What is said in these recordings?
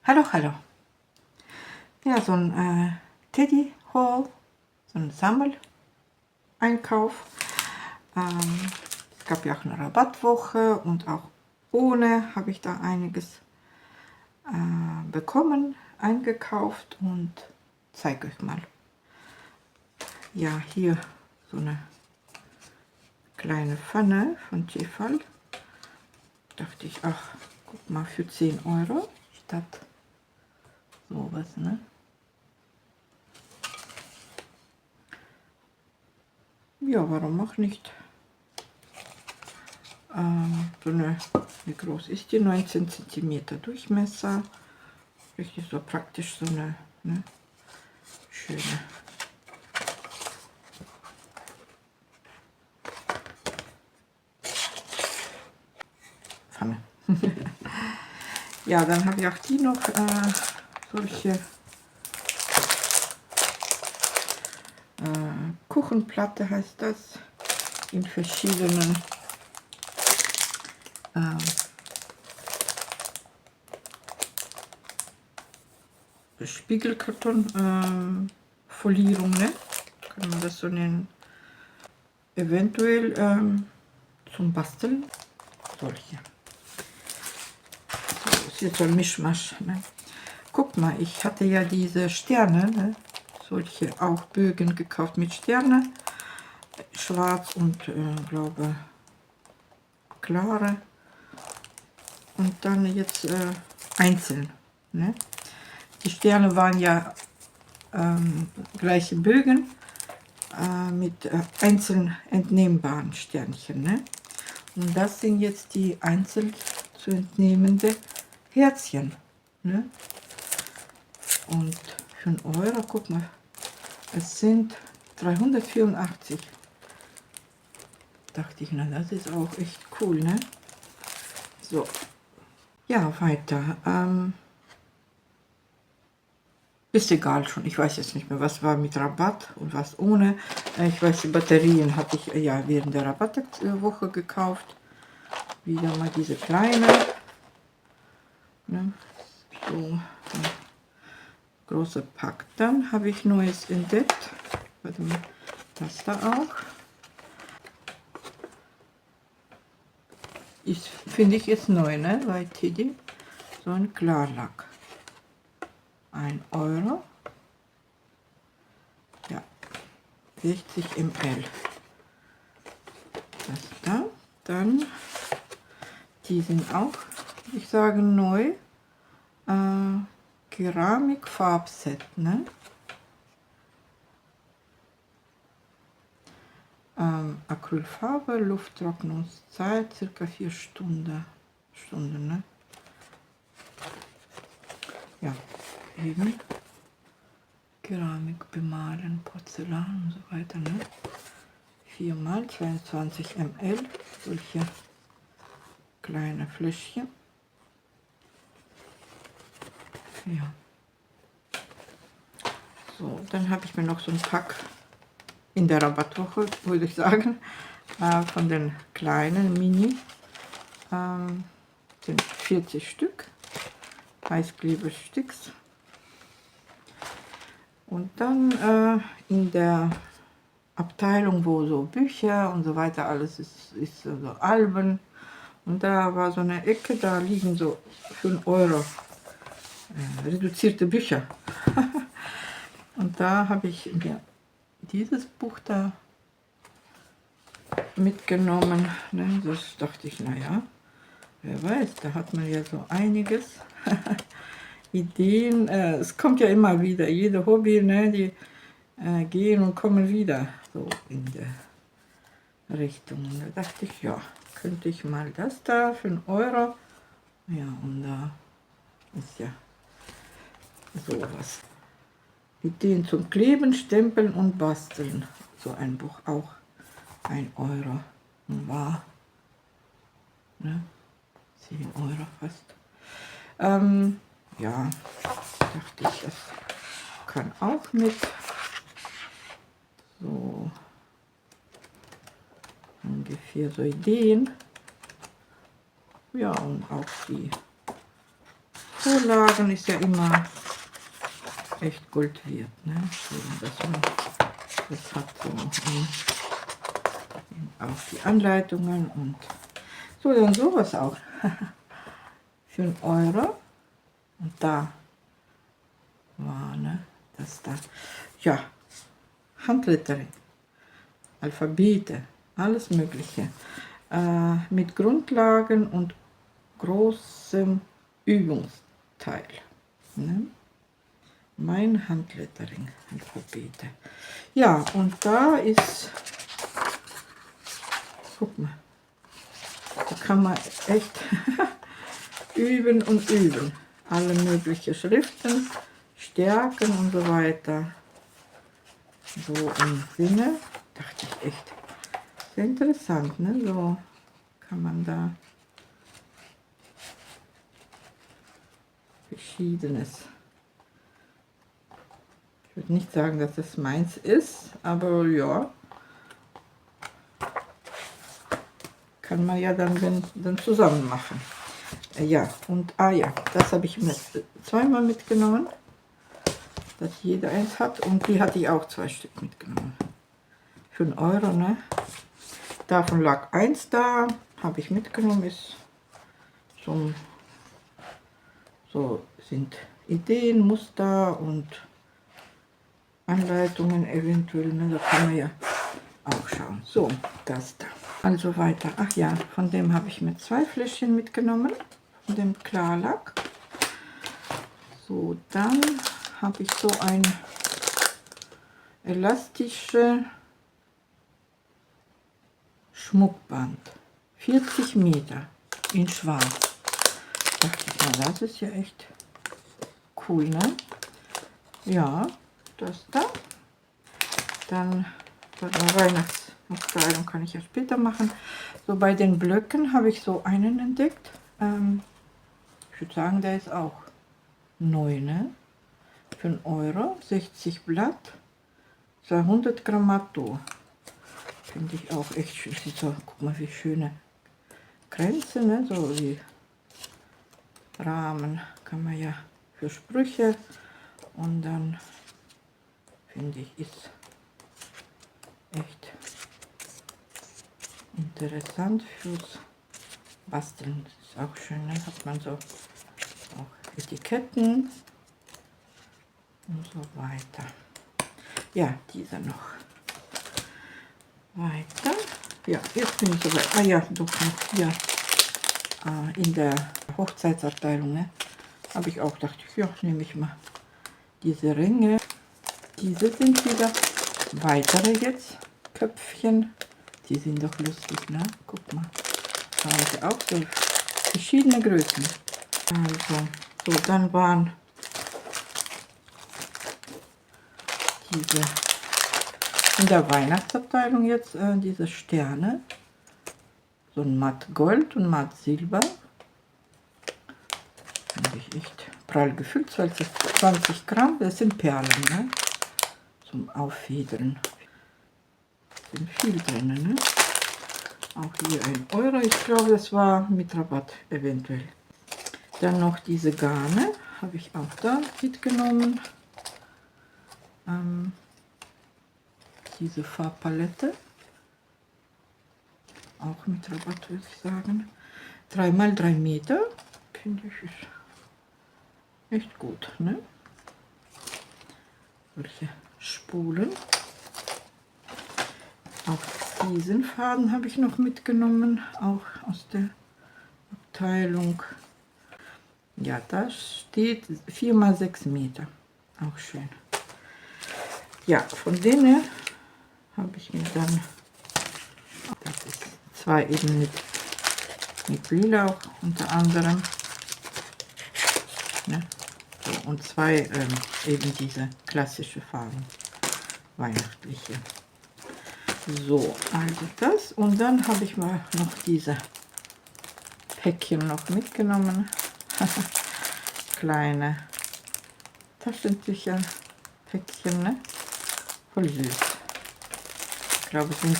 Hallo, hallo. Ja, so ein Teddy-Haul, so ein Sammeleinkauf. Es gab ja auch eine Rabattwoche und auch ohne habe ich da einiges bekommen, eingekauft und zeige euch mal. Ja, hier so eine kleine Pfanne von Tefal. Dachte ich, ach, guck mal, für 10 Euro statt sowas, ne? Ja, warum auch nicht? So eine, wie groß ist die? 19 cm Durchmesser. Richtig so praktisch, so eine ne, schöne. Pfanne. Ja, dann habe ich auch die noch, solche Kuchenplatte heißt das, in verschiedenen Spiegelkarton Folierung, ne? Kann man das so nennen. Eventuell zum Basteln. Solche. So, ist jetzt so ein Mischmasch. Ne? Guckt mal, ich hatte ja diese Sterne, ne? Solche auch Bögen gekauft mit Sterne. Schwarz und glaube klare. Und dann jetzt einzeln. Ne? Die Sterne waren ja gleiche Bögen mit einzeln entnehmbaren Sternchen. Ne? Und das sind jetzt die einzeln zu entnehmende Herzchen. Ne? Und für 1 Euro, guck mal, es sind 384. Dachte ich, na das ist auch echt cool, ne? So, ja, weiter. Ist egal schon, ich weiß jetzt nicht mehr, was war mit Rabatt und was ohne. Ich weiß, die Batterien hatte ich ja während der Rabattwoche gekauft. Wieder mal diese kleine. Ne? So, ein großer Pack. Dann habe ich Neues entdeckt. Warte mal, das da auch. Finde ich jetzt neu, ne? Bei Teddy. So ein Klarlack. 1 Euro. Ja, 60 ml. Das da. Dann, die sind auch, würde ich sagen, neu. Keramik-Farbset, ne? Acrylfarbe, Lufttrocknungszeit, circa 4 Stunden, ne? Ja, eben. Keramik bemalen, Porzellan und so weiter, ne? 4 mal 22 ml, solche kleine Fläschchen. Ja. So, dann habe ich mir noch so ein Pack in der Rabattwoche, würde ich sagen, von den kleinen Mini. Sind 40 Stück, Heißklebesticks. Und dann in der Abteilung, wo so Bücher und so weiter alles ist so Alben. Und da war so eine Ecke, da liegen so für 1 Euro reduzierte Bücher. Und da habe ich mir dieses Buch da mitgenommen. Ne? Das dachte ich, naja, wer weiß, da hat man ja so einiges. Ideen, es kommt ja immer wieder, jede Hobby, ne, die gehen und kommen wieder so in der Richtung. Und da dachte ich, ja, könnte ich mal das da für 1 Euro. Ja, und da ist ja sowas. Ideen zum Kleben, Stempeln und Basteln. So ein Buch auch 1 Euro. War ne? 10 Euro fast. Ja, dachte ich, das kann auch mit. So ungefähr so Ideen. Ja, und auch die Vorlagen ist ja immer echt Gold wert, ne? So, dass man das hat so auch die Anleitungen und so, dann sowas auch für 1 Euro. Und da war, ne, das da, ja, Handlettering, Alphabete, alles Mögliche, mit Grundlagen und großem Übungsteil. Ne? Mein Handlettering, Alphabete. Ja, und da ist, guck mal, da kann man echt üben und üben. Alle möglichen Schriften, Stärken und so weiter. So im Sinne, dachte ich echt, sehr interessant, ne? So kann man da Verschiedenes. Ich würde nicht sagen, dass es meins ist, aber ja, kann man ja dann zusammen machen. Ja, und ja, das habe ich mir zweimal mitgenommen, dass jeder eins hat, und die hatte ich auch 2 Stück mitgenommen. Für 1 Euro, ne? Davon lag 1 da, habe ich mitgenommen, ist so sind Ideen, Muster und Anleitungen eventuell, ne? Da kann man ja auch schauen. So, das da. Also weiter. Ach ja, von dem habe ich mir 2 Fläschchen mitgenommen, von dem Klarlack. So, dann habe ich so ein elastische Schmuckband, 40 Meter in schwarz. Dachte ich, na, das ist ja echt cool, ne? Ja, das da. Dann bei der Weihnachtsabteilung kann ich ja später machen. So, bei den Blöcken habe ich so einen entdeckt. Ich würde sagen, der ist auch neu, ne? Für 1 Euro, 60 Blatt, 200 Gramm Matto. Finde ich auch echt schön. So, guck mal, wie schöne Grenze, ne? So wie Rahmen kann man ja für Sprüche, und dann finde ich, ist echt interessant fürs Basteln. Das ist auch schön, ne? Hat man so auch Etiketten und so weiter. Ja, diese noch. Weiter. Ja, jetzt bin ich soweit. Ah ja, doch noch hier in der Hochzeitsabteilung, ne? Habe ich auch gedacht, ja, nehme ich mal diese Ringe. Diese sind wieder weitere jetzt Köpfchen. Die sind doch lustig, ne? Guck mal. Da haben sie auch so verschiedene Größen. Also, so, dann waren diese in der Weihnachtsabteilung jetzt diese Sterne. So ein matt Gold und matt Silber. Finde ich echt prall gefüllt, 20 Gramm. Das sind Perlen, ne? Zum Auffedern. Sind viel drin, ne? Auch hier 1 Euro. Ich glaube, das war mit Rabatt eventuell. Dann noch diese Garne. Habe ich auch da mitgenommen. Diese Farbpalette. Auch mit Rabatt, würde ich sagen. 3 mal 3 Meter. Finde ich ist echt gut, ne? Solche Spulen. Auch diesen Faden habe ich noch mitgenommen, auch aus der Abteilung. Ja, da steht 4 mal 6 Meter. Auch schön. Ja, von denen habe ich mir dann, das ist 2 eben mit Lila auch unter anderem, ne? So, und 2 eben diese klassische Farben, weihnachtliche. So, also das, und dann habe ich mal noch diese Päckchen noch mitgenommen. Kleine Taschentücher Päckchen, ne? Voll süß. Ich glaube, es sind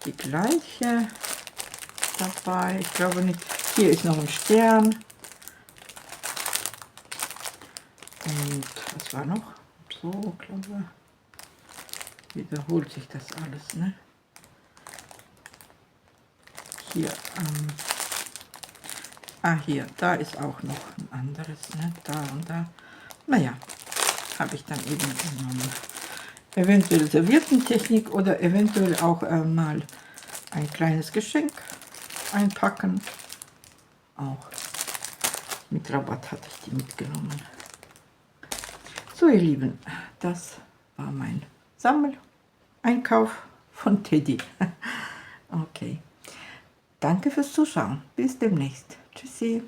die gleiche dabei. Ich glaube nicht. Hier ist noch ein Stern Und was war noch? So, glaube ich, wiederholt sich das alles, ne? Hier, hier, da ist auch noch ein anderes, ne? Da und da. Naja, habe ich dann eben genommen. Eventuell Serviettentechnik oder eventuell auch mal ein kleines Geschenk einpacken. Auch mit Rabatt hatte ich die mitgenommen. So, ihr Lieben, das war mein Sammeleinkauf von Teddy. Okay, danke fürs Zuschauen. Bis demnächst. Tschüssi.